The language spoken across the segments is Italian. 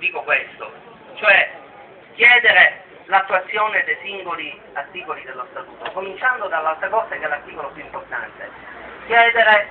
dico questo, cioè chiedere l'attuazione dei singoli articoli dello Statuto, cominciando dall'altra cosa che è l'articolo più importante, chiedere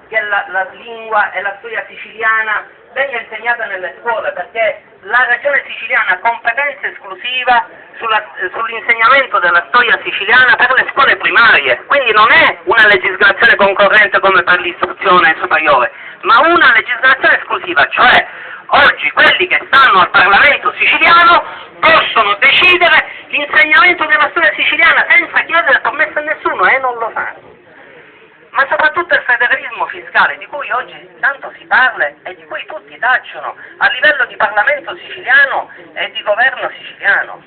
che la lingua e la storia siciliana venga insegnata nelle scuole, perché la Regione Siciliana ha competenza esclusiva sull'insegnamento della storia siciliana per le scuole primarie, quindi non è una legislazione concorrente come per l'istruzione superiore, ma una legislazione esclusiva, cioè oggi quelli che stanno al Parlamento siciliano possono decidere l'insegnamento della storia siciliana senza chiedere permesso a nessuno e non lo fanno. Ma soprattutto il federalismo fiscale, di cui oggi tanto si parla e di cui tutti tacciono a livello di Parlamento siciliano e di governo siciliano.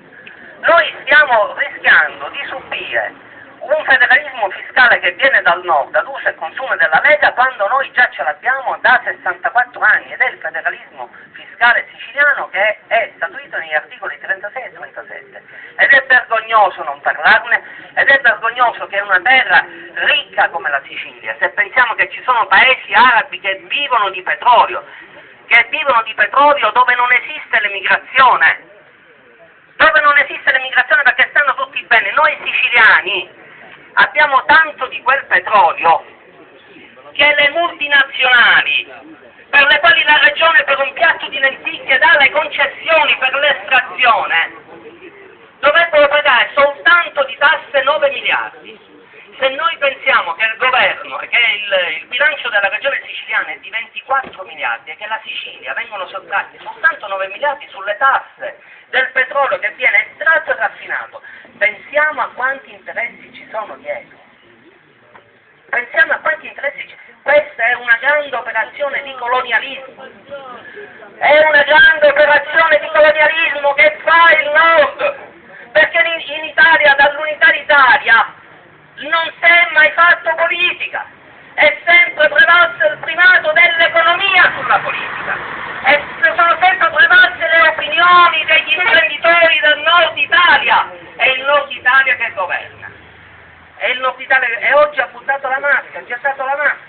Noi stiamo rischiando di subire un federalismo fiscale che viene dal nord, ad uso e consumo della Lega, quando noi già ce l'abbiamo da 64 anni, ed è il federalismo fiscale siciliano che è statuito negli articoli 36 e 37. Ed è vergognoso non parlarne, ed è vergognoso che una terra ricca come la Sicilia, se pensiamo che ci sono paesi arabi che vivono di petrolio dove non esiste l'emigrazione, perché stanno tutti bene, noi siciliani abbiamo tanto di quel petrolio che le multinazionali, per le quali la regione per un piatto di lenticchie dà le concessioni per l'estrazione, dovrebbero pagare soltanto di tasse 9 miliardi. Se noi pensiamo che il governo e che il bilancio della regione siciliana è di 24 miliardi e che la Sicilia vengono sottratti soltanto 9 miliardi sulle tasse del petrolio che viene estratto e raffinato, pensiamo a quanti interessi ci sono dietro. Questa è una grande operazione di colonialismo. È una grande operazione di colonialismo che fa il Nord, perché in Italia, dall'unità d'Italia, non si è mai fatto politica, è sempre prevalso il primato dell'economia sulla politica, e sono sempre prevalse le opinioni degli imprenditori del Nord Italia, è il Nord Italia che governa, e oggi ha buttato la maschera, ha gettato la maschera.